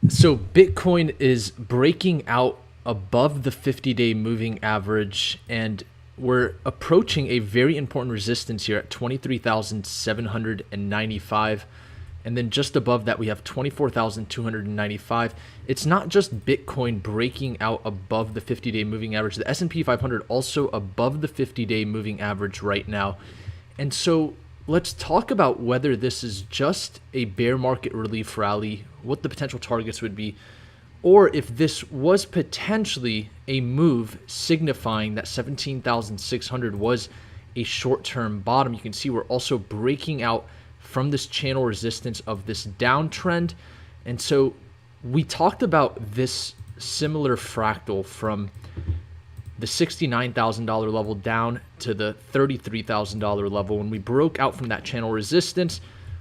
So Bitcoin is breaking out above the 50-day moving average, and we're approaching a very important resistance here at 23,795. And then just above that, we have 24,295. It's not just Bitcoin breaking out above the 50-day moving average. The S&P 500 also above the 50-day moving average right now. And so let's talk about whether this is just a bear market relief rally, what the potential targets would be, or if this was potentially a move signifying that 17,600 was a short-term bottom. You can see we're also breaking out from this channel resistance of this downtrend. And so we talked about this similar fractal from the $69,000 level down to the $33,000 level. When we broke out from that channel resistance,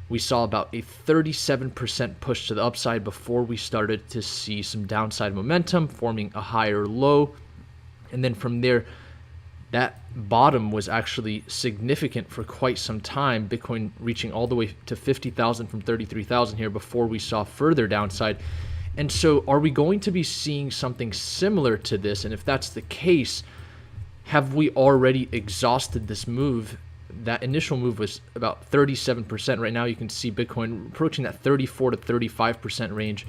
we saw about a 37% push to the upside before we started to see some downside momentum, forming a higher low. And then from there, that bottom was actually significant for quite some time, Bitcoin reaching all the way to 50,000 from 33,000 here before we saw further downside. And so are we going to be seeing something similar to this? And if that's the case, have we already exhausted this move? That initial move was about 37%. Right now you can see Bitcoin approaching that 34 to 35% range.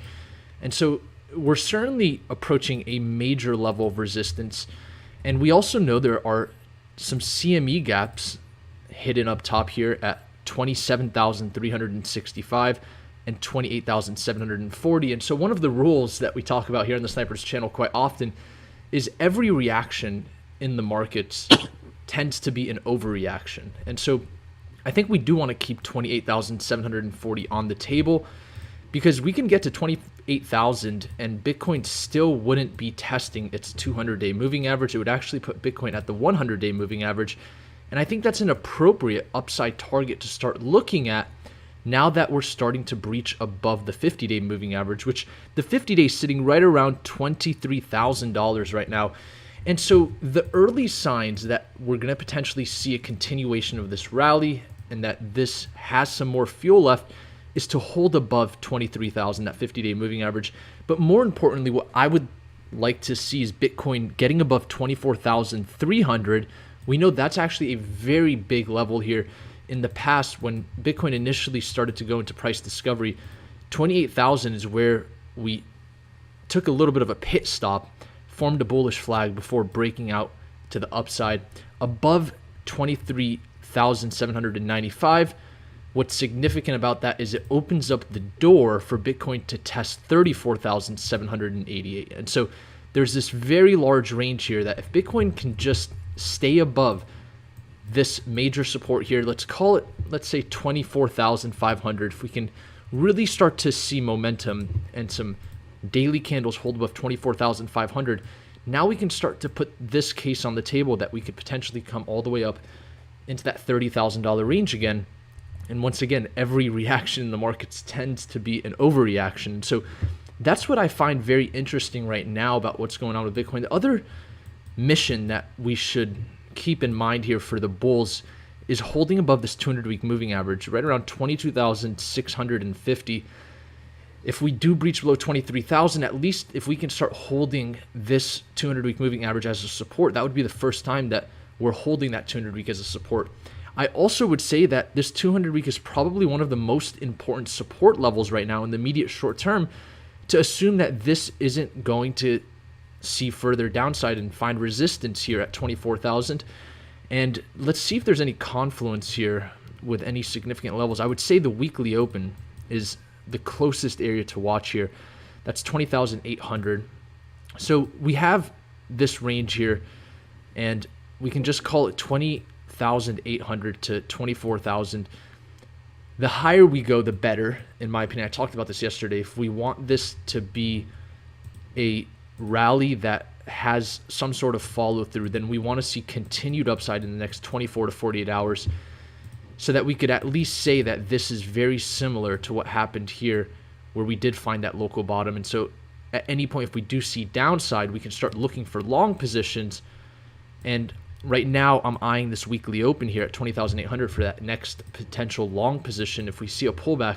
And so we're certainly approaching a major level of resistance. And we also know there are some CME gaps hidden up top here at 27,365 and 28,740. And so one of the rules that we talk about here on the Snipers channel quite often is every reaction in the markets tends to be an overreaction. And so I think we do want to keep 28,740 on the table, because we can get to 28,000 and Bitcoin still wouldn't be testing its 200-day moving average. It would actually put Bitcoin at the 100-day moving average. And I think that's an appropriate upside target to start looking at now that we're starting to breach above the 50-day moving average, which the 50-day is sitting right around $23,000 right now. And so the early signs that we're going to potentially see a continuation of this rally and that this has some more fuel left is to hold above 23,000, that 50-day moving average. But more importantly, what I would like to see is Bitcoin getting above 24,300. We know that's actually a very big level here. In the past, when Bitcoin initially started to go into price discovery, 28,000 is where we took a little bit of a pit stop, formed a bullish flag before breaking out to the upside. Above 23,795, what's significant about that is it opens up the door for Bitcoin to test 34,788. And so there's this very large range here that if Bitcoin can just stay above this major support here, let's call it, let's say 24,500, if we can really start to see momentum and some daily candles hold above 24,500, now we can start to put this case on the table that we could potentially come all the way up into that $30,000 range again. And once again, every reaction in the markets tends to be an overreaction. So that's what I find very interesting right now about what's going on with Bitcoin. The other mission that we should keep in mind here for the bulls is holding above this 200-week moving average, right around 22,650. If we do breach below 23,000, at least if we can start holding this 200-week moving average as a support, that would be the first time that we're holding that 200-week as a support. I also would say that this 200-week is probably one of the most important support levels right now in the immediate short term, to assume that this isn't going to see further downside and find resistance here at 24,000. And let's see if there's any confluence here with any significant levels. I would say the weekly open is the closest area to watch here. That's 20,800. So we have this range here, and we can just call it 20,800 to 24,000. The higher we go, the better, in my opinion. I talked about this yesterday. If we want this to be a rally that has some sort of follow through, then we want to see continued upside in the next 24 to 48 hours, so that we could at least say that this is very similar to what happened here, where we did find that local bottom. And so at any point, if we do see downside, we can start looking for long positions. And right now I'm eyeing this weekly open here at 20,800 for that next potential long position. If we see a pullback,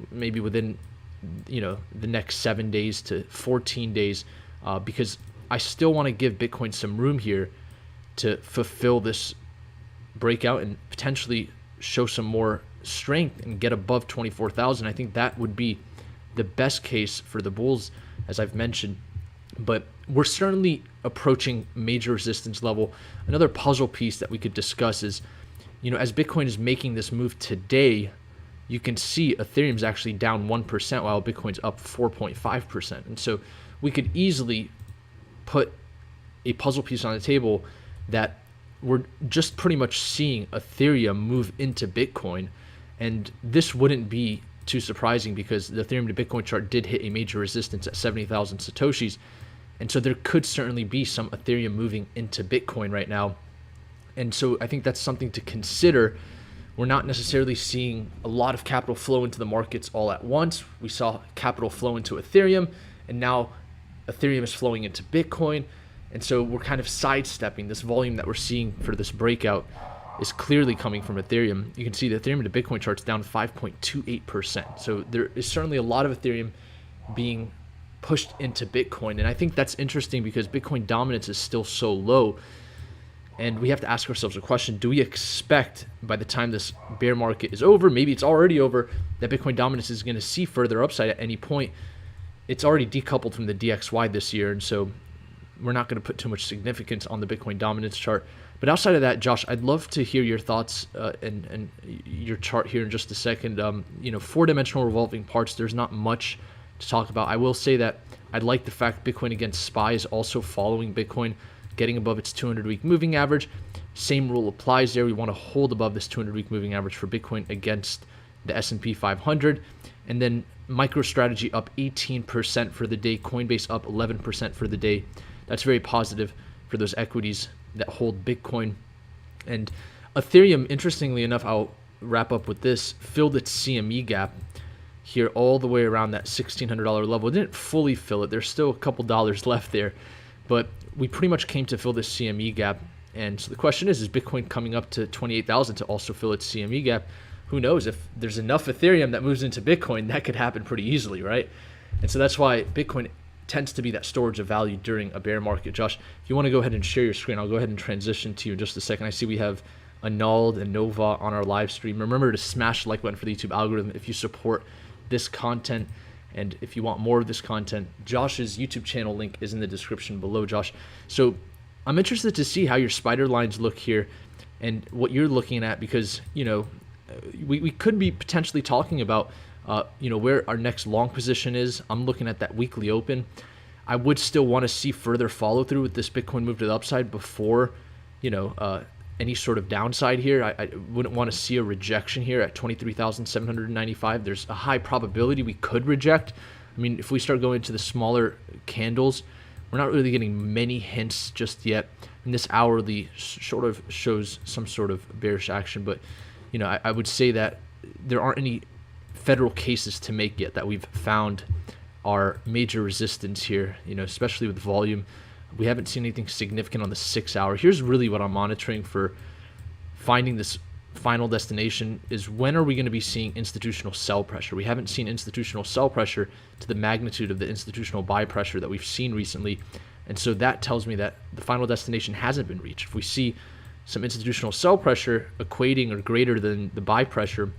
maybe within the next 7 days to 14 days, because I still want to give Bitcoin some room here to fulfill this breakout and potentially show some more strength and get above 24,000. I think that would be the best case for the bulls, as I've mentioned. But we're certainly approaching major resistance level. Another puzzle piece that we could discuss is, as Bitcoin is making this move today, you can see Ethereum's actually down 1% while Bitcoin's up 4.5%. And so we could easily put a puzzle piece on the table that we're just pretty much seeing Ethereum move into Bitcoin. And this wouldn't be too surprising because the Ethereum to Bitcoin chart did hit a major resistance at 70,000 Satoshis. And so there could certainly be some Ethereum moving into Bitcoin right now. And so I think that's something to consider. We're not necessarily seeing a lot of capital flow into the markets all at once. We saw capital flow into Ethereum, and now Ethereum is flowing into Bitcoin. And so we're kind of sidestepping this volume that we're seeing for this breakout is clearly coming from Ethereum. You can see the Ethereum to Bitcoin chart's down 5.28%. So there is certainly a lot of Ethereum being pushed into Bitcoin. And I think that's interesting because Bitcoin dominance is still so low. And we have to ask ourselves a question: do we expect by the time this bear market is over, maybe it's already over, that Bitcoin dominance is going to see further upside at any point? It's already decoupled from the DXY this year, and so we're not going to put too much significance on the Bitcoin dominance chart. But outside of that, Josh, I'd love to hear your thoughts and your chart here in just a second. Four-dimensional revolving parts, there's not much to talk about. I will say that I like the fact Bitcoin against SPY is also following Bitcoin, getting above its 200-week moving average. Same rule applies there. We want to hold above this 200-week moving average for Bitcoin against the S&P 500. And then MicroStrategy up 18% for the day, Coinbase up 11% for the day. That's very positive for those equities that hold Bitcoin. And Ethereum, interestingly enough, I'll wrap up with this, filled its CME gap here all the way around that $1,600 level. It didn't fully fill it. There's still a couple dollars left there, but we pretty much came to fill this CME gap. And so the question is Bitcoin coming up to 28,000 to also fill its CME gap? Who knows? If there's enough Ethereum that moves into Bitcoin, that could happen pretty easily, right? And so that's why Bitcoin tends to be that storage of value during a bear market. Josh, if you want to go ahead and share your screen, I'll go ahead and transition to you in just a second. I see we have Anald and Nova on our live stream. Remember to smash the like button for the YouTube algorithm if you support this content. And if you want more of this content, Josh's YouTube channel link is in the description below, Josh. So I'm interested to see how your spider lines look here and what you're looking at, because, we could be potentially talking about, where our next long position is. I'm looking at that weekly open. I would still want to see further follow through with this Bitcoin move to the upside before, any sort of downside here. I wouldn't want to see a rejection here at 23,795. There's a high probability we could reject. I mean, if we start going to the smaller candles, we're not really getting many hints just yet. And this hourly sort of shows some sort of bearish action. But, I would say that there aren't any federal cases to make yet that we've found are major resistance here, especially with volume. We haven't seen anything significant on the 6 hour. Here's really what I'm monitoring for finding this final destination is when are we going to be seeing institutional sell pressure? We haven't seen institutional sell pressure to the magnitude of the institutional buy pressure that we've seen recently. And so that tells me that the final destination hasn't been reached. If we see some institutional sell pressure equating or greater than the buy pressure,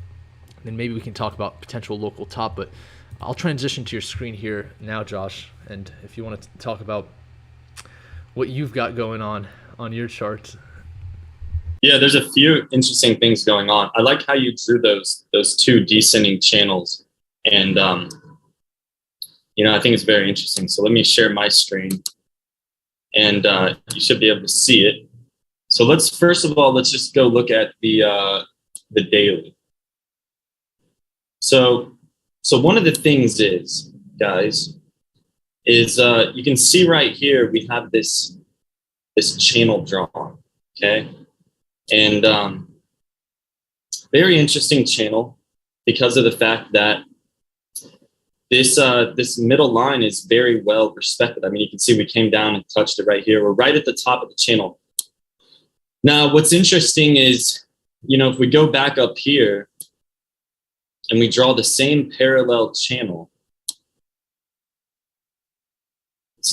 then maybe we can talk about potential local top. But I'll transition to your screen here now, Josh. And if you want to talk about what you've got going on your charts. Yeah, there's a few interesting things going on. I like how you drew those two descending channels. And, I think it's very interesting. So let me share my screen. And you should be able to see it. So let's just go look at the daily. So one of the things is, guys, is you can see right here we have this channel drawn, okay? And very interesting channel because of the fact that this middle line is very well respected. I mean, you can see we came down and touched it right here. We're right at the top of the channel. Now, what's interesting is, if we go back up here and we draw the same parallel channel,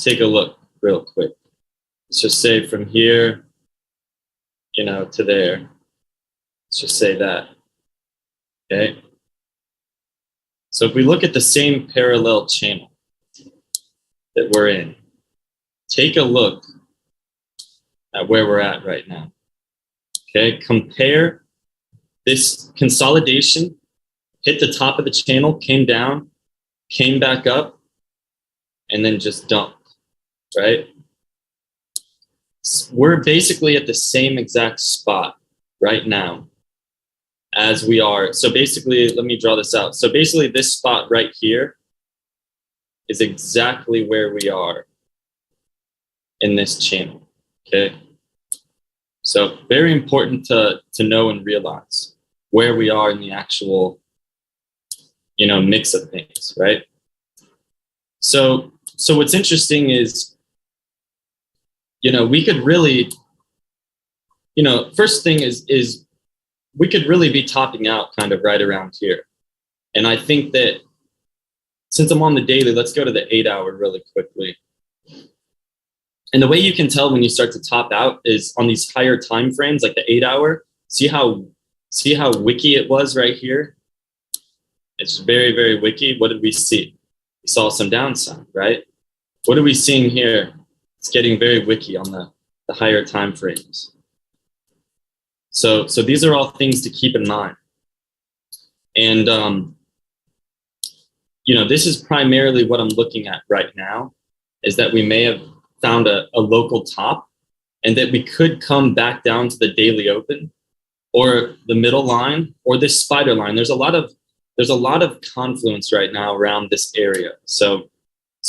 take a look real quick. Let's just say from here, to there. Let's just say that. Okay. So if we look at the same parallel channel that we're in, take a look at where we're at right now. Okay, compare this consolidation, hit the top of the channel, came down, came back up, and then just dumped, right? We're basically at the same exact spot right now as we are. So basically, let me draw this out. So basically this spot right here is exactly where we are in this channel, okay? So very important to know and realize where we are in the actual, mix of things, right? So what's interesting is, we could really, first thing is we could really be topping out kind of right around here. And I think that since I'm on the daily, let's go to the 8-hour really quickly. And the way you can tell when you start to top out is on these higher time frames, like the 8-hour. See how wicky it was right here? It's very, very wicky. What did we see? We saw some downside, right? What are we seeing here? It's getting very wicky on the higher time frames. So these are all things to keep in mind. And this is primarily what I'm looking at right now, is that we may have found a local top, and that we could come back down to the daily open or the middle line or this spider line. There's a lot of confluence right now around this area. So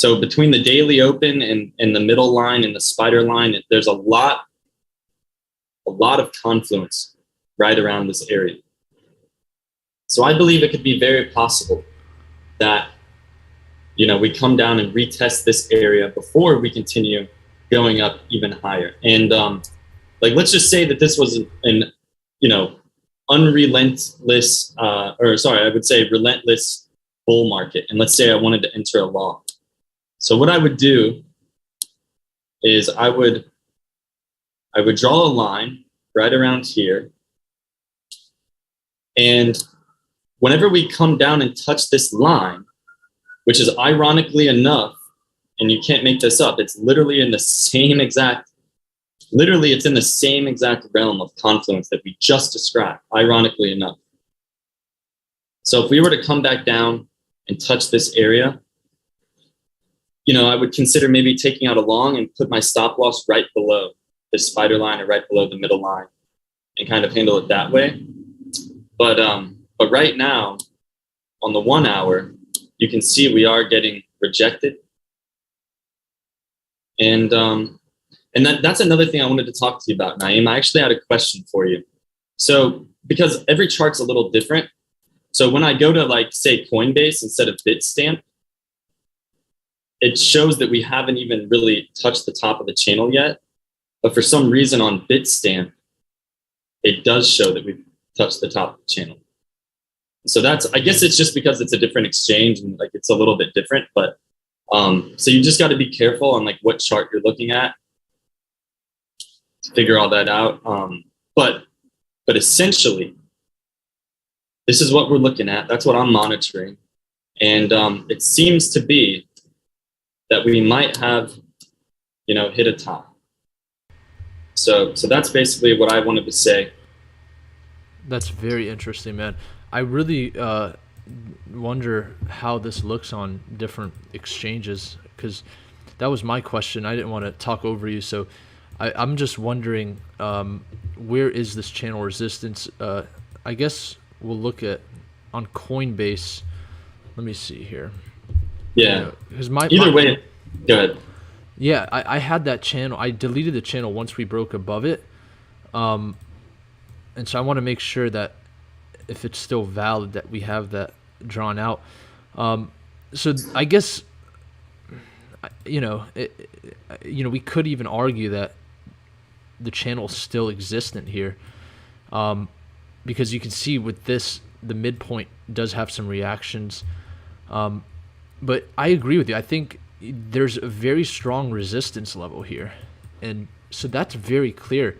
between the daily open and the middle line and the spider line, there's a lot of confluence right around this area. So I believe it could be very possible that we come down and retest this area before we continue going up even higher. And let's just say that this was an unrelentless, relentless bull market. And let's say I wanted to enter a long. So what I would do is I would draw a line right around here. And whenever we come down and touch this line, which is ironically enough, and you can't make this up, it's literally in the same exact realm of confluence that we just described, ironically enough. So if we were to come back down and touch this area, I would consider maybe taking out a long and put my stop loss right below this spider line or right below the middle line and kind of handle it that way. But right now, on the 1 hour, you can see we are getting rejected. And that's another thing I wanted to talk to you about, Naeem. I actually had a question for you. So because every chart's a little different. So when I go to say Coinbase instead of Bitstamp, it shows that we haven't even really touched the top of the channel yet. But for some reason on Bitstamp, it does show that we've touched the top of the channel. So I guess it's just because it's a different exchange and it's a little bit different, but so you just got to be careful on what chart you're looking at to figure all that out. But essentially, this is what we're looking at. That's what I'm monitoring. And it seems to be that we might have, hit a top. So that's basically what I wanted to say. That's very interesting, man. I really wonder how this looks on different exchanges, because that was my question. I didn't want to talk over you, so I'm just wondering where is this channel resistance? I guess we'll look at on Coinbase. Let me see here. Yeah. Either way, go ahead. Yeah, I had that channel. I deleted the channel once we broke above it. And so I want to make sure that if it's still valid, that we have that drawn out. So I guess, we could even argue that the channel is still existent here, because you can see with this, the midpoint does have some reactions. But I agree with you. I think there's a very strong resistance level here. And so that's very clear.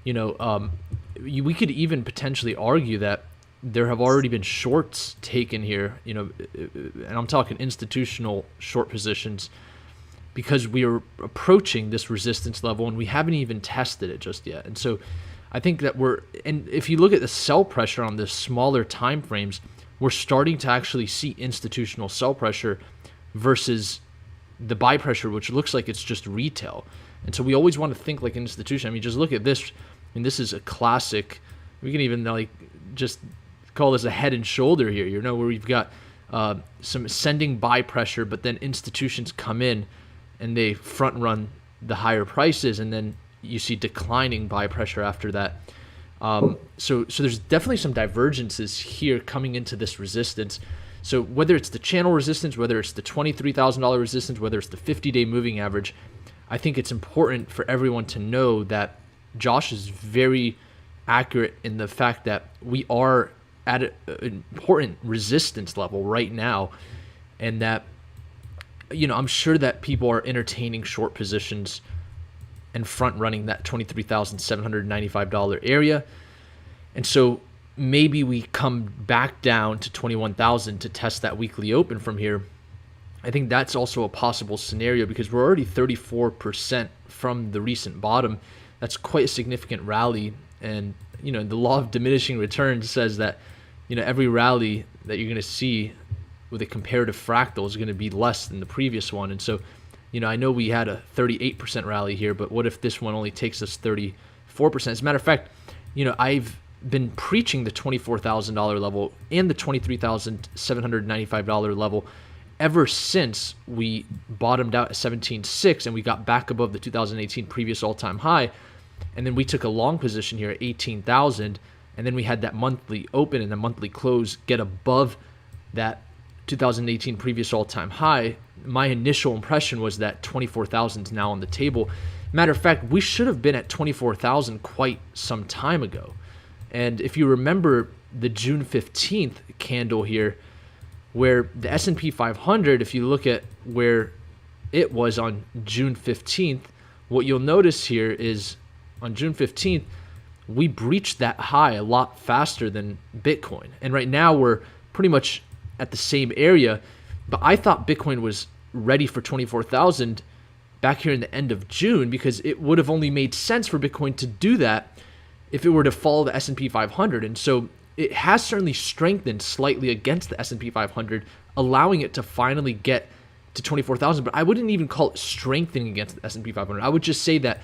We could even potentially argue that there have already been shorts taken here, and I'm talking institutional short positions, because we are approaching this resistance level and we haven't even tested it just yet. And so I think that and if you look at the sell pressure on the smaller time frames, we're starting to actually see institutional sell pressure versus the buy pressure, which looks like it's just retail. And so we always want to think like an institution. I mean, just look at this. I mean, this is a classic. We can even just call this a head and shoulder here, where we've got some ascending buy pressure, but then institutions come in and they front run the higher prices, and then you see declining buy pressure after that. So there's definitely some divergences here coming into this resistance. So whether it's the channel resistance, whether it's the $23,000 resistance, whether it's the 50-day moving average, I think it's important for everyone to know that Josh is very accurate in the fact that we are at an important resistance level right now, and that I'm sure that people are entertaining short positions and front running that $23,795 area. And so maybe we come back down to 21,000 to test that weekly open from here. I think that's also a possible scenario because we're already 34% from the recent bottom. That's quite a significant rally. And, the law of diminishing returns says that, every rally that you're going to see with a comparative fractal is going to be less than the previous one. And so, I know we had a 38% rally here, but what if this one only takes us 34%? As a matter of fact, I've been preaching the $24,000 level and the $23,795 level ever since we bottomed out at 17.6 and we got back above the 2018 previous all-time high. And then we took a long position here at 18,000, and then we had that monthly open and the monthly close get above that 2018 previous all-time high. My initial impression was that 24,000 is now on the table. Matter of fact, we should have been at 24,000 quite some time ago. And if you remember the June 15th candle here, where the S&P 500, if you look at where it was on June 15th, what you'll notice here is on June 15th, we breached that high a lot faster than Bitcoin. And right now we're pretty much at the same area, but I thought Bitcoin was ready for 24,000 back here in the end of June, because it would have only made sense for Bitcoin to do that if it were to follow the S&P 500. And so it has certainly strengthened slightly against the S&P 500, allowing it to finally get to 24,000. But I wouldn't even call it strengthening against the S&P 500. I would just say that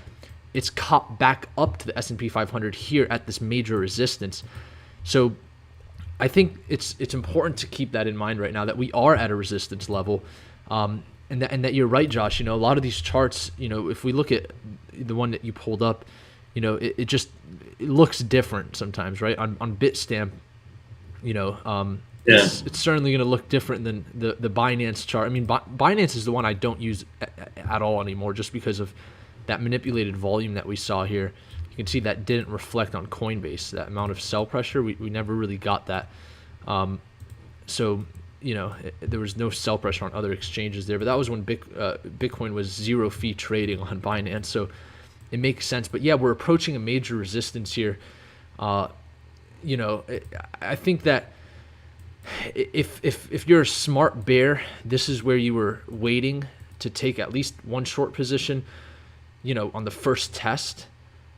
it's caught back up to the S&P 500 here at this major resistance. So I think it's important to keep that in mind right now, that we are at a resistance level. And that you're right, Josh. A lot of these charts, if we look at the one that you pulled up, it just looks different sometimes, right? On Bitstamp, it's certainly going to look different than the Binance chart. I mean, Binance is the one I don't use at all anymore, just because of that manipulated volume that we saw here. You can see that didn't reflect on Coinbase, that amount of sell pressure. We never really got that. So there was no sell pressure on other exchanges there, but that was when Bitcoin was zero fee trading on Binance. So it makes sense. But yeah, we're approaching a major resistance here. I think that if you're a smart bear, this is where you were waiting to take at least one short position, on the first test.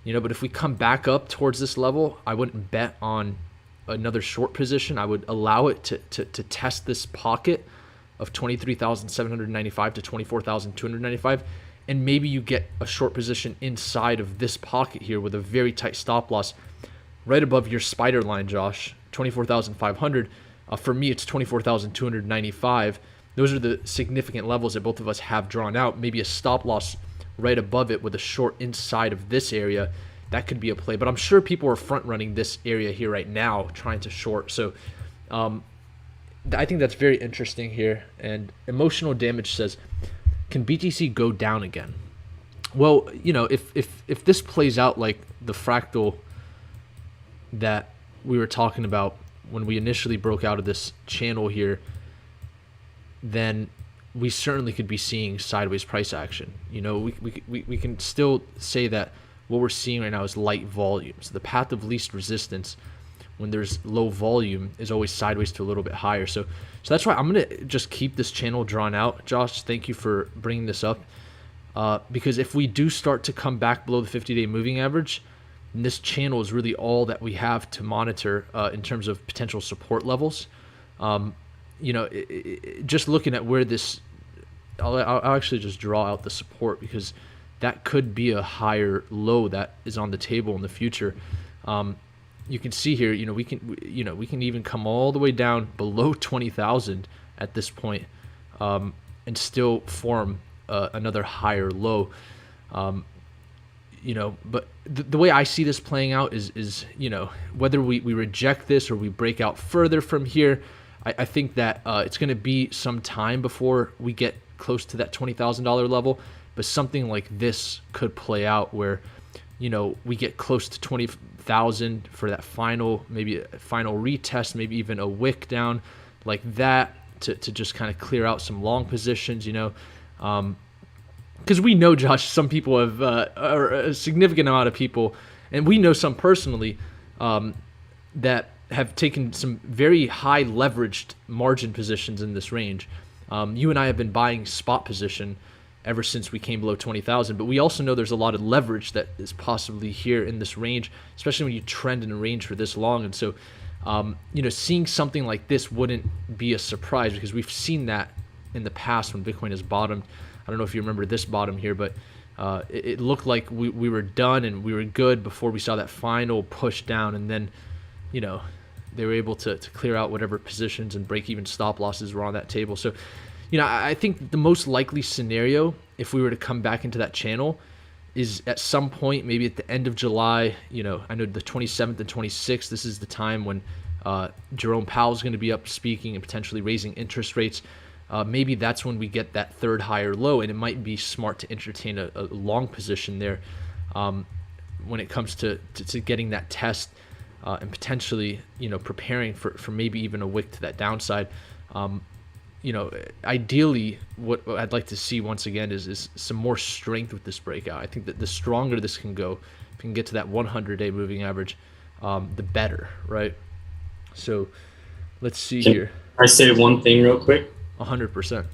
But if we come back up towards this level, I wouldn't bet on another short position. I would allow it to test this pocket of 23,795 to 24,295, and maybe you get a short position inside of this pocket here with a very tight stop loss right above your spider line, Josh, 24,500. For me, it's 24,295. Those are the significant levels that both of us have drawn out. Maybe a stop loss right above it with a short inside of this area. That could be a play, but I'm sure people are front running this area here right now trying to short. So I think that's very interesting here. And Emotional Damage says, can BTC go down again? Well, if this plays out like the fractal that we were talking about when we initially broke out of this channel here, then we certainly could be seeing sideways price action. We can still say that what we're seeing right now is light volume. So the path of least resistance when there's low volume is always sideways to a little bit higher. So that's why I'm going to just keep this channel drawn out. Josh, thank you for bringing this up. Because if we do start to come back below the 50-day moving average, then this channel is really all that we have to monitor in terms of potential support levels. Just looking at where this, I'll actually just draw out the support, because that could be a higher low that is on the table in the future. You can see here, we can even come all the way down below 20,000 at this point, and still form another higher low. But the way I see this playing out is whether we reject this or we break out further from here, I think that it's going to be some time before we get close to that $20,000 level. But something like this could play out where, we get close to 20,000 for that maybe a final retest, maybe even a wick down like that to just kind of clear out some long positions, because we know, Josh, some people have, or a significant amount of people, and we know some personally, that have taken some very high leveraged margin positions in this range. You and I have been buying spot position ever since we came below 20,000, but we also know there's a lot of leverage that is possibly here in this range, especially when you trend in a range for this long. And so, seeing something like this wouldn't be a surprise, because we've seen that in the past when Bitcoin has bottomed. I don't know if you remember this bottom here, but it looked like we were done and we were good before we saw that final push down, and then, they were able to clear out whatever positions and break even stop losses were on that table. So, I think the most likely scenario, if we were to come back into that channel, is at some point, maybe at the end of July. I know the 27th and 26th, this is the time when Jerome Powell is going to be up speaking and potentially raising interest rates. Maybe that's when we get that third higher low, and it might be smart to entertain a long position there when it comes to getting that test and potentially, preparing for maybe even a wick to that downside. Ideally, what I'd like to see once again is some more strength with this breakout. I think that the stronger this can go, if we can get to that 100-day moving average, the better, right? So let's see here. I say one thing real quick? 100%.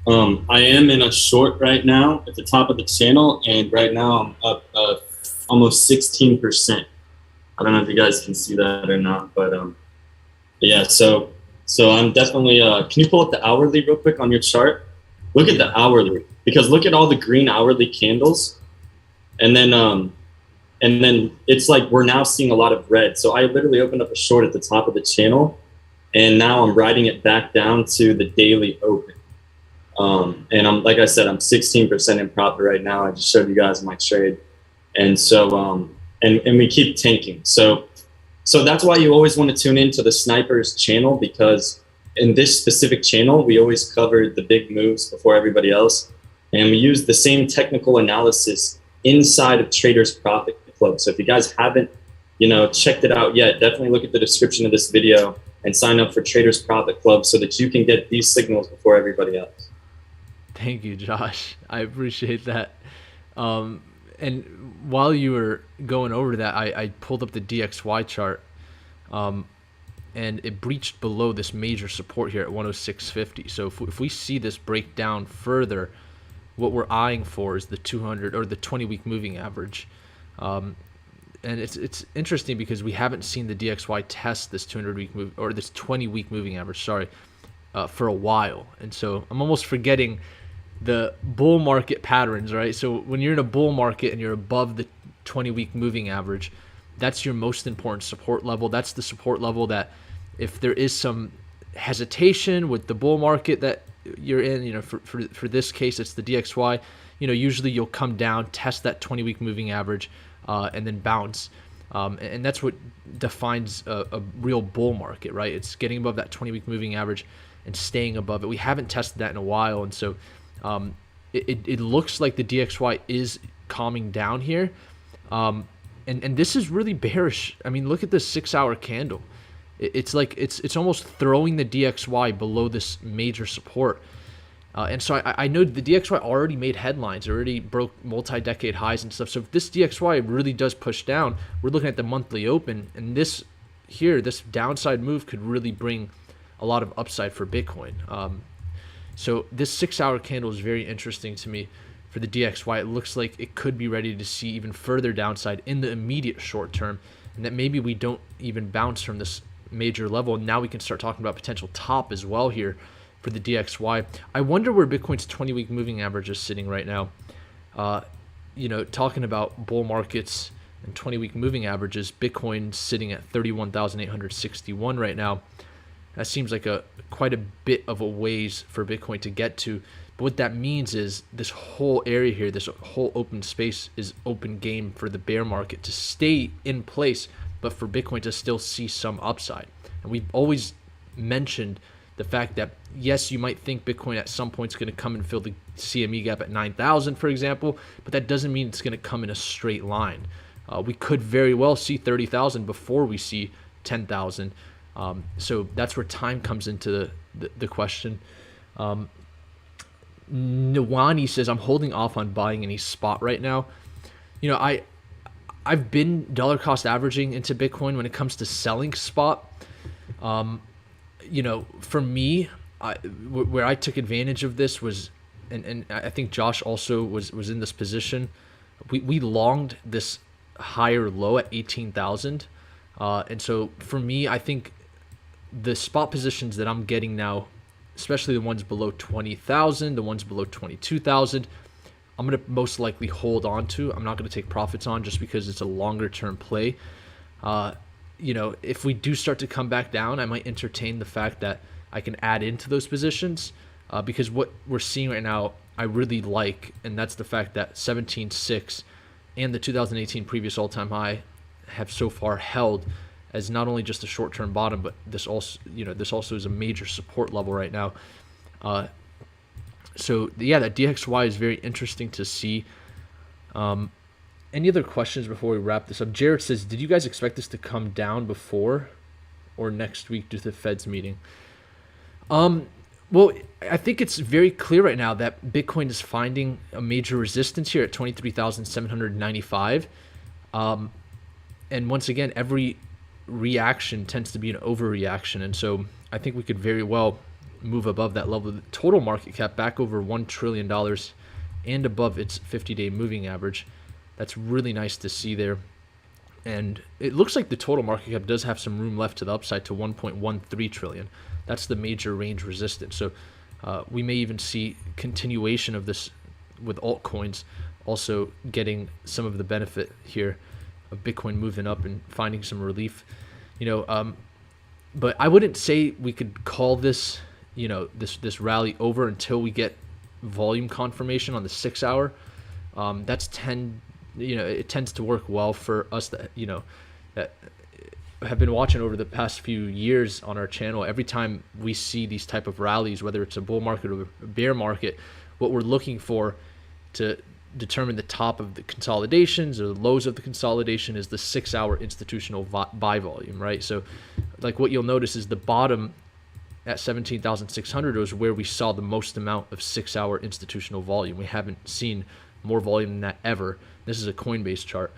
I am in a short right now at the top of the channel, and right now I'm up almost 16%. I don't know if you guys can see that or not, but yeah. So I'm definitely. Can you pull up the hourly real quick on your chart? Look at the hourly, because look at all the green hourly candles, and then it's like we're now seeing a lot of red. So I literally opened up a short at the top of the channel, and now I'm riding it back down to the daily open. And I'm, like I said, I'm 16% in profit right now. I just showed you guys my trade. And so, and we keep tanking. So that's why you always want to tune into the Snipers channel, because in this specific channel, we always cover the big moves before everybody else. And we use the same technical analysis inside of Traders Profit Club. So if you guys haven't, checked it out yet, definitely look at the description of this video and sign up for Traders Profit Club so that you can get these signals before everybody else. Thank you, Josh. I appreciate that. And while you were going over that, I pulled up the DXY chart, and it breached below this major support here at 106.50. So if we see this break down further, what we're eyeing for is the 200 or the 20-week moving average. And it's interesting because we haven't seen the DXY test this 200-week move, or this 20-week moving average, for a while. And so I'm almost forgetting the bull market patterns, right? So when you're in a bull market and you're above the 20-week moving average, that's your most important support level. That's the support level that if there is some hesitation with the bull market that you're in, for this case, it's the DXY, usually you'll come down, test that 20-week moving average, and then bounce. And that's what defines a real bull market, right? It's getting above that 20-week moving average and staying above it. We haven't tested that in a while, and so it looks like the DXY is calming down here. And this is really bearish. I mean, look at this 6-hour candle. It's like it's almost throwing the DXY below this major support. And so I know the DXY already made headlines, already broke multi-decade highs and stuff. So if this DXY really does push down, we're looking at the monthly open, and this downside move could really bring a lot of upside for Bitcoin. So this 6-hour candle is very interesting to me for the DXY. It looks like it could be ready to see even further downside in the immediate short term, and that maybe we don't even bounce from this major level. And now we can start talking about potential top as well here for the DXY. I wonder where Bitcoin's 20-week moving average is sitting right now. Talking about bull markets and 20-week moving averages, Bitcoin's sitting at 31,861 right now. That seems like quite a bit of a ways for Bitcoin to get to. But what that means is this whole area here, this whole open space is open game for the bear market to stay in place, but for Bitcoin to still see some upside. And we've always mentioned the fact that, yes, you might think Bitcoin at some point is going to come and fill the CME gap at 9,000, for example, but that doesn't mean it's going to come in a straight line. We could very well see 30,000 before we see 10,000. So that's where time comes into the question. Nwani says, I'm holding off on buying any spot right now. I've been dollar cost averaging into Bitcoin when it comes to selling spot. For me, where I took advantage of this was, and I think Josh also was in this position. We longed this higher low at 18,000. And so for me, I think the spot positions that I'm getting now, especially the ones below 20,000, the ones below 22,000, I'm going to most likely hold on to. I'm not going to take profits on just because it's a longer term play. If we do start to come back down, I might entertain the fact that I can add into those positions because what we're seeing right now, I really like, and that's the fact that 17.6 and the 2018 previous all-time high have so far held as not only just a short-term bottom, but this also is a major support level right now. That DXY is very interesting to see. Any other questions before we wrap this up? Jared says, did you guys expect this to come down before or next week due to the Fed's meeting? Well, I think it's very clear right now that Bitcoin is finding a major resistance here at 23,795. And once again, every reaction tends to be an overreaction. And so I think we could very well move above that level. The total market cap back over $1 trillion and above its 50-day moving average. That's really nice to see there. And it looks like the total market cap does have some room left to the upside to 1.13 trillion. That's the major range resistance. So we may even see continuation of this with altcoins also getting some of the benefit here of Bitcoin moving up and finding some relief. But I wouldn't say we could call this, this rally over until we get volume confirmation on the 6-hour. It tends to work well for us that have been watching over the past few years on our channel. Every time we see these type of rallies, whether it's a bull market or a bear market, what we're looking for to determine the top of the consolidations or the lows of the consolidation is the 6-hour institutional buy volume, right? So like what you'll notice is the bottom at 17,600 was where we saw the most amount of 6-hour institutional volume. We haven't seen more volume than that ever. This is a Coinbase chart.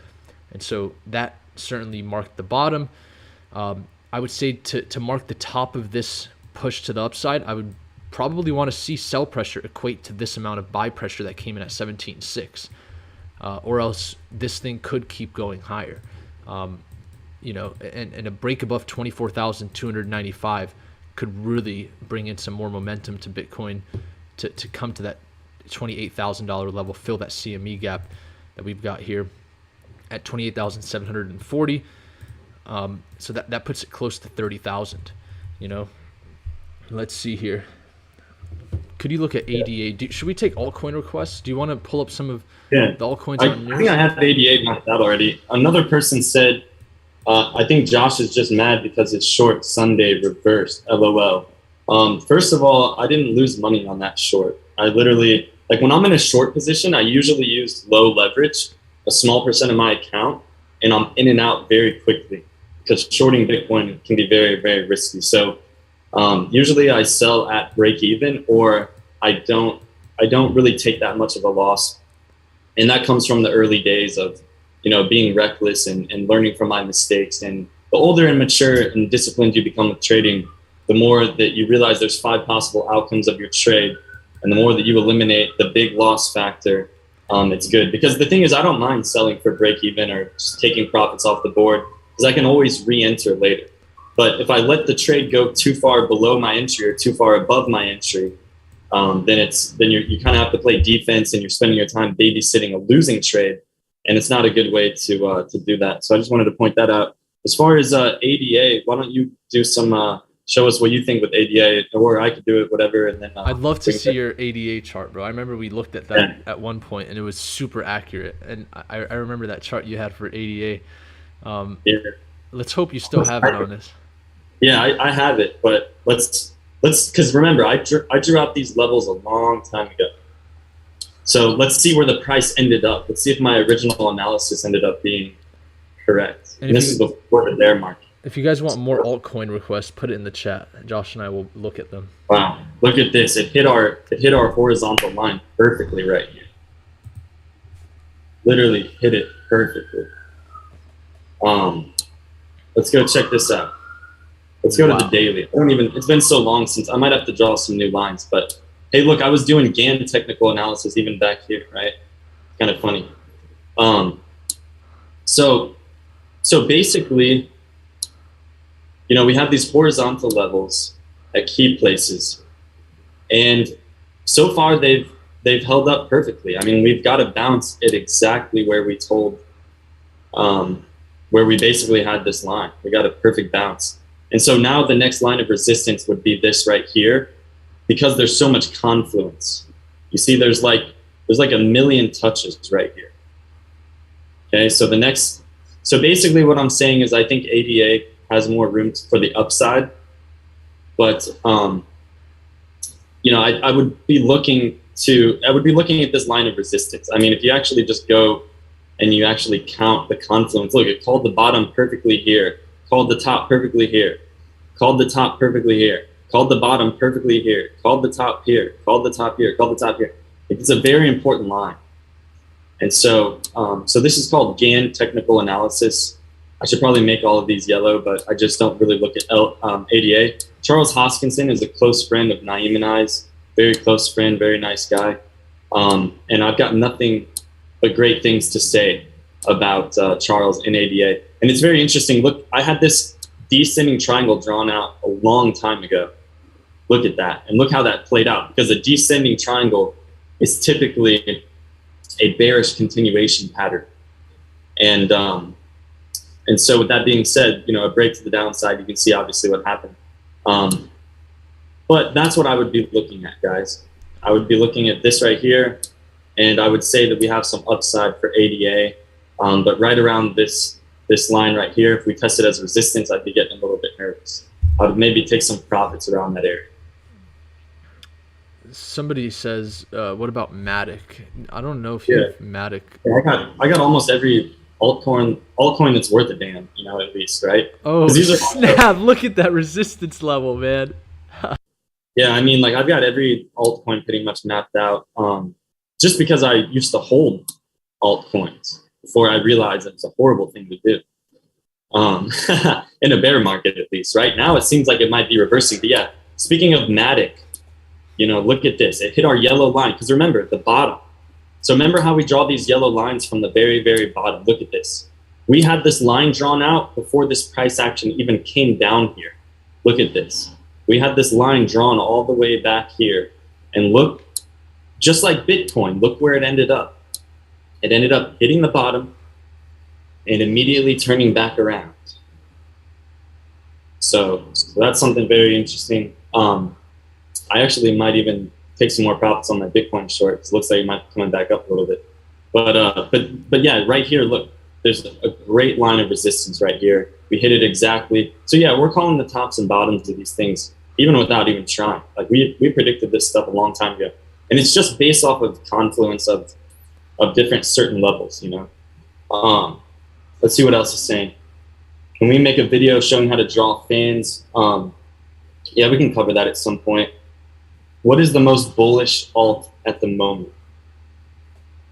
And so that certainly marked the bottom. I would say to mark the top of this push to the upside, I would probably want to see sell pressure equate to this amount of buy pressure that came in at 17.6, or else this thing could keep going higher. And a break above 24,295 could really bring in some more momentum to Bitcoin to come to that $28,000 level, fill that CME gap that we've got here at 28,740. So that puts it close to 30,000. Let's see here. Could you look at ADA? Should we take altcoin requests? Do you want to pull up some of the altcoins on news? I think I have ADA mapped out already. Another person said, I think Josh is just mad because it's short Sunday reversed, LOL. First of all, I didn't lose money on that short. I literally, when I'm in a short position, I usually use low leverage, a small percent of my account, and I'm in and out very quickly because shorting Bitcoin can be very, very risky. So usually I sell at break even, or I don't really take that much of a loss. And that comes from the early days of, being reckless and learning from my mistakes. And the older and mature and disciplined you become with trading, the more that you realize there's 5 possible outcomes of your trade. And the more that you eliminate the big loss factor, it's good. Because the thing is, I don't mind selling for break even or just taking profits off the board, because I can always re-enter later. But if I let the trade go too far below my entry or too far above my entry, then you kind of have to play defense, and you're spending your time babysitting a losing trade, and it's not a good way to do that. So I just wanted to point that out. As far as ADA, why don't you do some show us what you think with ADA, or I could do it, whatever, and then I'd love to see your ADA chart, bro. I remember we looked at that at one point, and it was super accurate. And I remember that chart you had for ADA. Yeah. Let's hope you still have it on this. Yeah, I have it, but let's because remember, I drew out these levels a long time ago. So let's see where the price ended up. Let's see if my original analysis ended up being correct. And this is before the bear market. If you guys want more altcoin requests, put it in the chat. Josh and I will look at them. Wow, look at this! It hit our horizontal line perfectly right here. Literally hit it perfectly. Let's go check this out. Let's go to the daily. It's been so long since I might have to draw some new lines, but hey, look, I was doing Gann technical analysis even back here, right? Kind of funny. So basically, we have these horizontal levels at key places, and so far they've held up perfectly. I mean, we've got to bounce at exactly where we told, where we basically had this line. We got a perfect bounce. And so now the next line of resistance would be this right here, because there's so much confluence. You see, there's like a million touches right here. Okay, so basically what I'm saying is I think ADA has more room for the upside, but I would be looking at this line of resistance. I mean, if you actually just go and you actually count the confluence, look, it called the bottom perfectly here, called the top perfectly here, called the top perfectly here, called the bottom perfectly here, called the top here, called the top here, called the top here. It's a very important line. And so this is called Gann technical analysis. I should probably make all of these yellow, but I just don't really look at ADA. Charles Hoskinson is a close friend of Naeem and I's, very close friend, very nice guy. And I've got nothing but great things to say about Charles and ADA. And it's very interesting. Look, I had this descending triangle drawn out a long time ago. Look at that. And look how that played out, because a descending triangle is typically a bearish continuation pattern. And so with that being said, a break to the downside, you can see obviously what happened. But that's what I would be looking at, guys. I would be looking at this right here, and I would say that we have some upside for ADA. But right around this line right here, if we test it as resistance, I'd be getting a little bit nervous. I would maybe take some profits around that area. Somebody says, what about Matic? I don't know if you have Matic. Yeah, I got almost every altcoin that's worth a damn, at least, right? Oh, snap. Look at that resistance level, man. Yeah, I mean, I've got every altcoin pretty much mapped out, just because I used to hold altcoins before I realized it's a horrible thing to do. In a bear market, at least. Right now, it seems like it might be reversing. But yeah, speaking of Matic, look at this. It hit our yellow line, because remember, the bottom. So remember how we draw these yellow lines from the very, very bottom. Look at this. We had this line drawn out before this price action even came down here. Look at this. We had this line drawn all the way back here. And look, just like Bitcoin, look where it ended up. It ended up hitting the bottom and immediately turning back around. So that's something very interesting. I actually might even take some more profits on my Bitcoin short, because it looks like it might be coming back up a little bit. But yeah, right here, look, there's a great line of resistance right here. We hit it exactly. So yeah, we're calling the tops and bottoms of these things, even without even trying. We predicted this stuff a long time ago. And it's just based off of confluence of different certain levels, Let's see what else is saying. Can we make a video showing how to draw fans? Yeah, we can cover that at some point. What is the most bullish alt at the moment?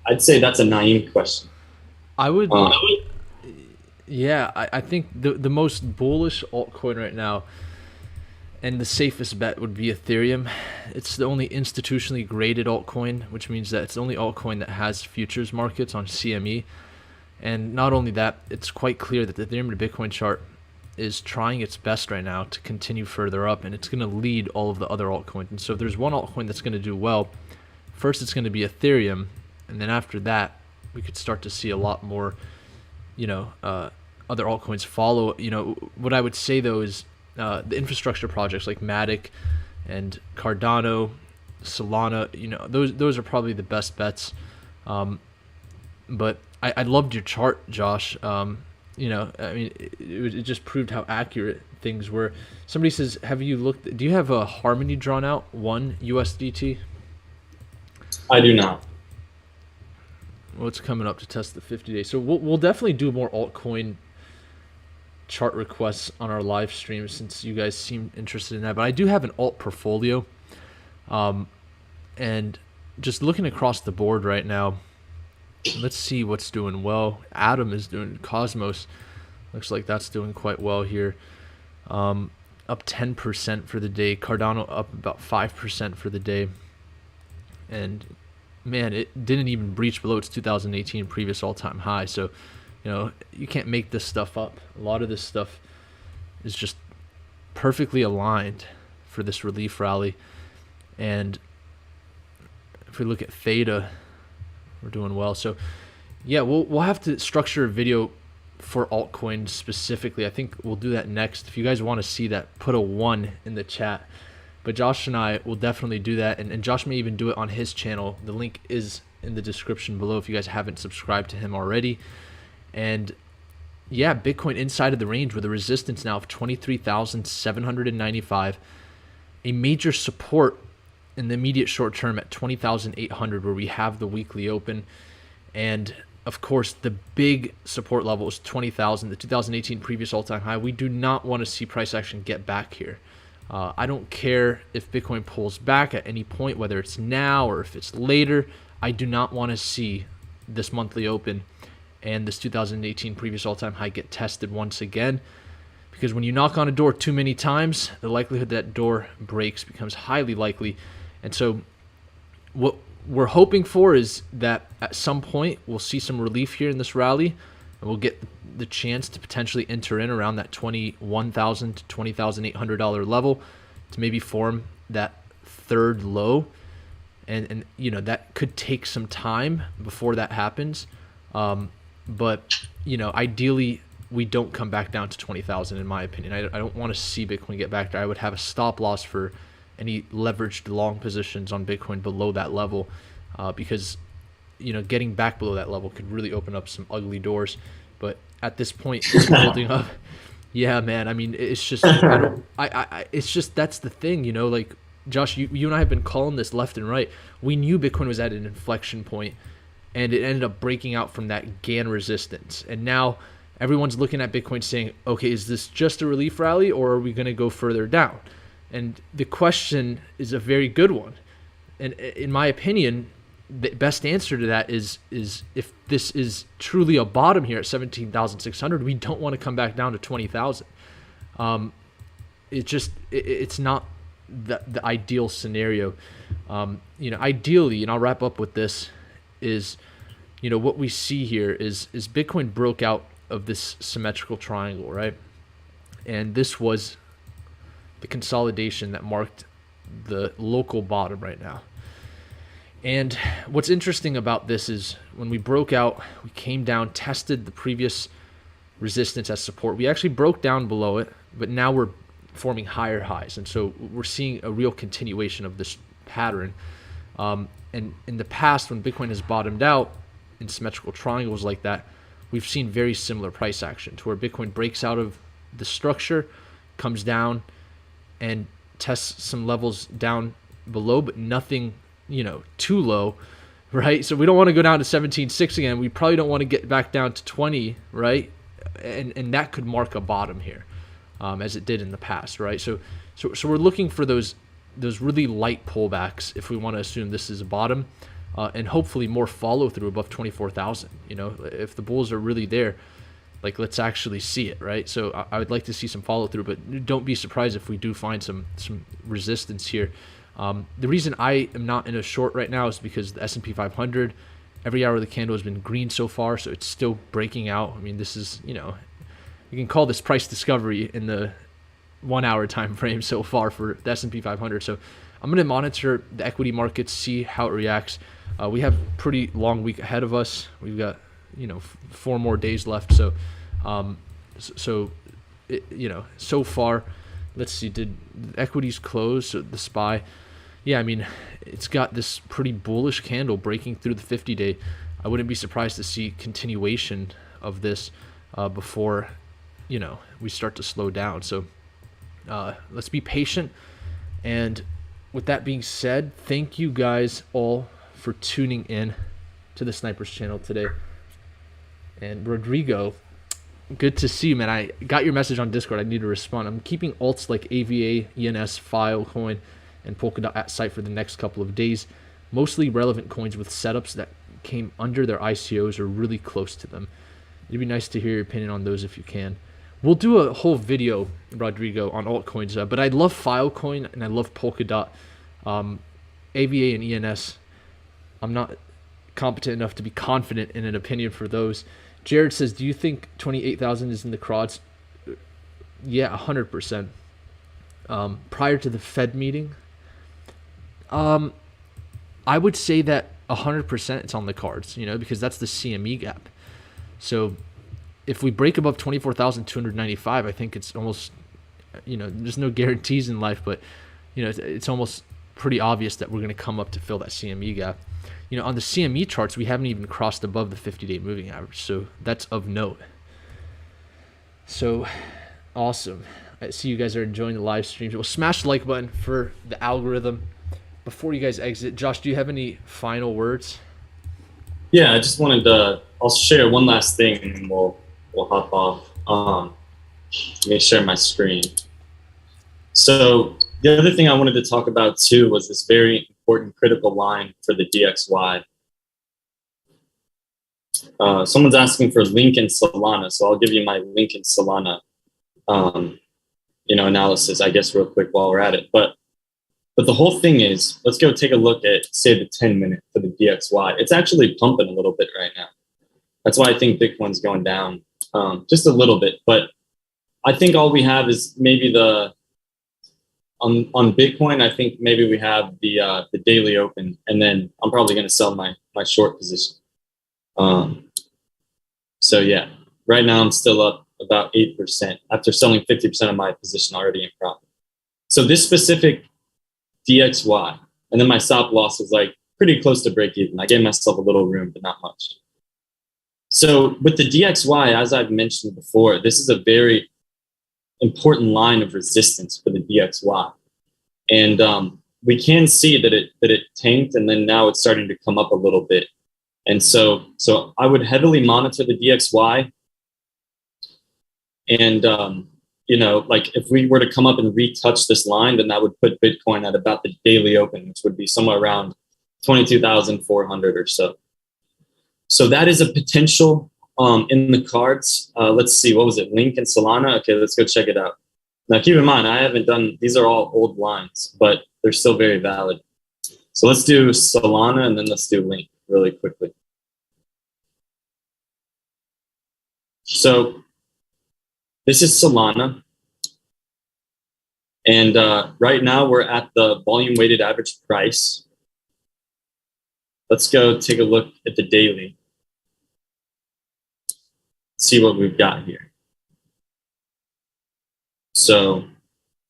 I'd say that's a naive question. I would, yeah, I think the most bullish altcoin right now and the safest bet would be Ethereum. It's the only institutionally graded altcoin, which means that it's the only altcoin that has futures markets on CME. And not only that, it's quite clear that the Ethereum to Bitcoin chart is trying its best right now to continue further up, and it's going to lead all of the other altcoins. And so if there's one altcoin that's going to do well, first it's going to be Ethereum, and then after that, we could start to see a lot more, other altcoins follow. What I would say though is the infrastructure projects like Matic and Cardano, Solana, those are probably the best bets. But I loved your chart, Josh. It just proved how accurate things were. Somebody says, do you have a Harmony drawn out, 1 USDT? I do not. Well, it's coming up to test the 50 days. So we'll definitely do more altcoin chart requests on our live stream since you guys seem interested in that. But I do have an alt portfolio. And just looking across the board right now, let's see what's doing well. Atom is doing, Cosmos looks like that's doing quite well here. Up 10% for the day. Cardano up about 5% for the day. And man, it didn't even breach below its 2018 previous all-time high. So, you can't make this stuff up. A lot of this stuff is just perfectly aligned for this relief rally. And if we look at Theta, we're doing well. So yeah, we'll have to structure a video for altcoins specifically. I think we'll do that next. If you guys want to see that, put a 1 in the chat. But Josh and I will definitely do that, and Josh may even do it on his channel. The link is in the description below if you guys haven't subscribed to him already. And yeah, Bitcoin inside of the range with a resistance now of 23,795, a major support in the immediate short term at 20,800 where we have the weekly open. And of course, the big support level is 20,000, the 2018 previous all-time high. We do not want to see price action get back here. I don't care if Bitcoin pulls back at any point, whether it's now or if it's later. I do not want to see this monthly open and this 2018 previous all-time high get tested once again, because when you knock on a door too many times, the likelihood that door breaks becomes highly likely. And so what we're hoping for is that at some point we'll see some relief here in this rally, and we'll get the chance to potentially enter in around that $21,000 to $20,800 level to maybe form that third low. And that could take some time before that happens. But ideally we don't come back down to 20,000 in my opinion. I don't want to see Bitcoin get back there. I would have a stop loss for any leveraged long positions on Bitcoin below that level, because getting back below that level could really open up some ugly doors. But at this point, it's holding up. Yeah, man. I mean, it's just it's just that's the thing, like Josh, you and I have been calling this left and right. We knew Bitcoin was at an inflection point, and it ended up breaking out from that Gann resistance. And now everyone's looking at Bitcoin saying, okay, is this just a relief rally, or are we going to go further down? And the question is a very good one. And in my opinion, the best answer to that is if this is truly a bottom here at 17,600, we don't want to come back down to 20,000. It's not the ideal scenario. Ideally, and I'll wrap up with this, is what we see here is Bitcoin broke out of this symmetrical triangle, right? And this was the consolidation that marked the local bottom right now. And what's interesting about this is when we broke out, we came down, tested the previous resistance as support. We actually broke down below it, but now we're forming higher highs. And so we're seeing a real continuation of this pattern. And in the past, when Bitcoin has bottomed out in symmetrical triangles like that, we've seen very similar price action to where Bitcoin breaks out of the structure, comes down, and tests some levels down below, but nothing too low, right? So we don't want to go down to 17.6 again. We probably don't want to get back down to 20, right? And that could mark a bottom here, as it did in the past, right? So we're looking for those those really light pullbacks if we want to assume this is a bottom, and hopefully more follow through above 24,000. You know, if the bulls are really there, like, let's actually see it, right? So I would like to see some follow through, but don't be surprised if we do find some resistance here. The reason I am not in a short right now is because the S&P 500, every hour of the candle has been green so far, so it's still breaking out. I mean, this is, you know, you can call this price discovery in the 1 hour time frame so far for the S&P 500. So I'm going to monitor the equity markets, see how it reacts. We have a pretty long week ahead of us. We've got, you know, 4 more days left. So, you know, so far, let's see, did equities close? So the SPY, yeah, I mean, it's got this pretty bullish candle breaking through the 50-day. I wouldn't be surprised to see continuation of this before, you know, we start to slow down. So let's be patient. And with that being said, thank you guys all for tuning in to the Snipers channel today. And Rodrigo, good to see you, man. I got your message on Discord. I need to respond. I'm keeping alts like AVA, ENS, Filecoin, and Polkadot at site for the next couple of days. Mostly relevant coins with setups that came under their ICOs or really close to them. It'd be nice to hear your opinion on those if you can. We'll do a whole video, Rodrigo, on altcoins, but I love Filecoin and I love Polkadot. AVA and ENS, I'm not competent enough to be confident in an opinion for those. Jared says, do you think 28,000 is in the crowds? Yeah, 100%. Prior to the Fed meeting, I would say that 100% it's on the cards, you know, because that's the CME gap. So if we break above 24,295, I think it's almost, you know, there's no guarantees in life, but, you know, it's almost pretty obvious that we're going to come up to fill that CME gap. You know, on the CME charts, we haven't even crossed above the 50-day moving average, so that's of note. So awesome. I see you guys are enjoying the live streams. Well, smash the like button for the algorithm. Before you guys exit, Josh, do you have any final words? Yeah, I just wanted to, I'll share one last thing and we'll hop off. Let me share my screen. So the other thing I wanted to talk about too was this very important critical line for the DXY. Someone's asking for link in Solana, so I'll give you my link in Solana, you know, analysis, I guess, real quick while we're at it. But the whole thing is, let's go take a look at, say, the 10-minute for the DXY. It's actually pumping a little bit right now. That's why I think Bitcoin's going down just a little bit. But I think all we have is maybe the on Bitcoin. I think maybe we have the daily open, and then I'm probably going to sell my short position. So yeah, right now I'm still up about 8% after selling 50% of my position already in profit. So this specific DXY, and then my stop loss was like pretty close to break even. I gave myself a little room, but not much. So with the DXY, as I've mentioned before, this is a very important line of resistance for the DXY. And we can see that it tanked, and then now it's starting to come up a little bit. And so I would heavily monitor the DXY. And, you know, like if we were to come up and retouch this line, then that would put Bitcoin at about the daily open, which would be somewhere around 22,400 or so. So that is a potential in the cards. Let's see, what was it? Link and Solana. Okay, let's go check it out. Now, keep in mind, I haven't done, these are all old lines, but they're still very valid. So let's do Solana and then let's do Link really quickly. So this is Solana. And right now we're at the volume weighted average price. Let's go take a look at the daily. See what we've got here. So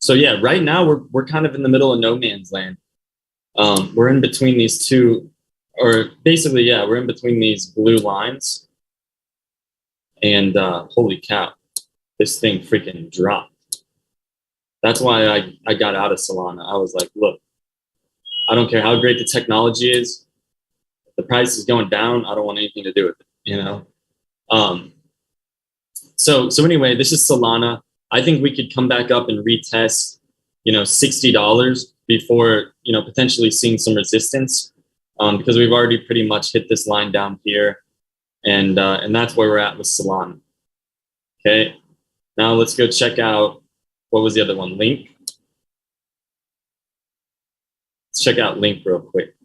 yeah, right now we're kind of in the middle of no man's land. We're in between these two, or basically, yeah, we're in between these blue lines. And holy cow, this thing freaking dropped. That's why I got out of Solana. I was like, look, I don't care how great the technology is. If the price is going down, I don't want anything to do with it, you know? So anyway, this is Solana. I think we could come back up and retest, you know, $60 before, potentially seeing some resistance, because we've already pretty much hit this line down here, and that's where we're at with Solana. Okay, now let's go check out, what was the other one? Link. Let's check out Link real quick.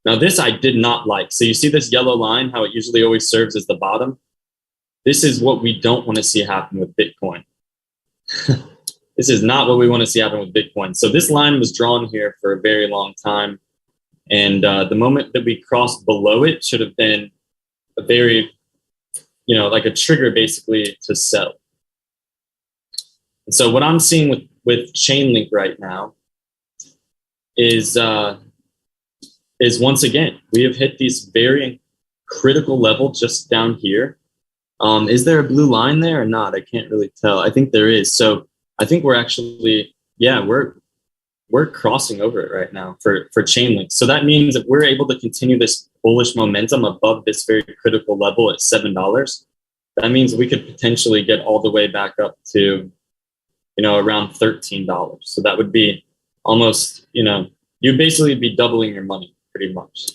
Now this I did not like. So you see this yellow line, how it usually always serves as the bottom? This is what we don't want to see happen with Bitcoin. This is not what we want to see happen with Bitcoin. So this line was drawn here for a very long time. And the moment that we crossed below it should have been a very, like a trigger basically to sell. And so what I'm seeing with Chainlink right now is once again, we have hit these very critical level just down here. Is there a blue line there or not? I can't really tell. I think there is. So I think we're actually, we're crossing over it right now for Chainlink. So that means if we're able to continue this bullish momentum above this very critical level at $7, that means we could potentially get all the way back up to, around $13. So that would be almost, you'd basically be doubling your money pretty much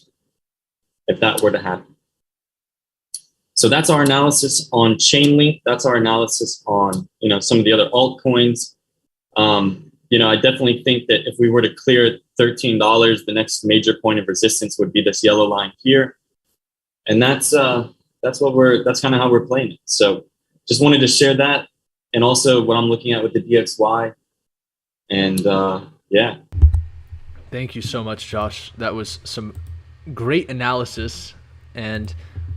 if that were to happen. So that's our analysis on Chainlink. That's our analysis on, some of the other altcoins. I definitely think that if we were to clear $13, the next major point of resistance would be this yellow line here. And that's kind of how we're playing it. So just wanted to share that. And also what I'm looking at with the DXY. And yeah. Thank you so much, Josh. That was some great analysis, and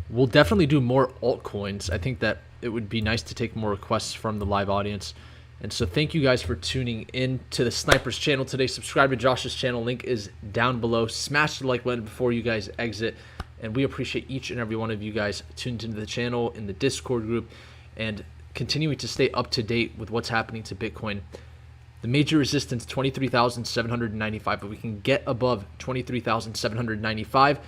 we'll definitely do more altcoins. I think that it would be nice to take more requests from the live audience. And so thank you guys for tuning in to the Snipers channel today. Subscribe to Josh's channel. Link is down below. Smash the like button before you guys exit. And we appreciate each and every one of you guys tuned into the channel, in the Discord group, and continuing to stay up to date with what's happening to Bitcoin. The major resistance, 23,795. If we can get above 23,795,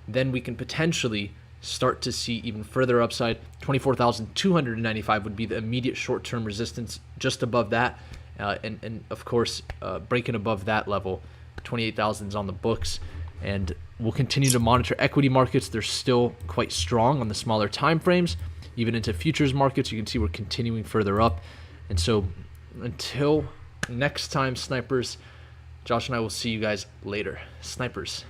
then we can potentially start to see even further upside. 24,295 would be the immediate short-term resistance. Just above that, and of course, breaking above that level, 28,000 is on the books. And we'll continue to monitor equity markets. They're still quite strong on the smaller time frames. Even into futures markets, you can see we're continuing further up. And so until next time, Snipers, Josh and I will see you guys later. Snipers.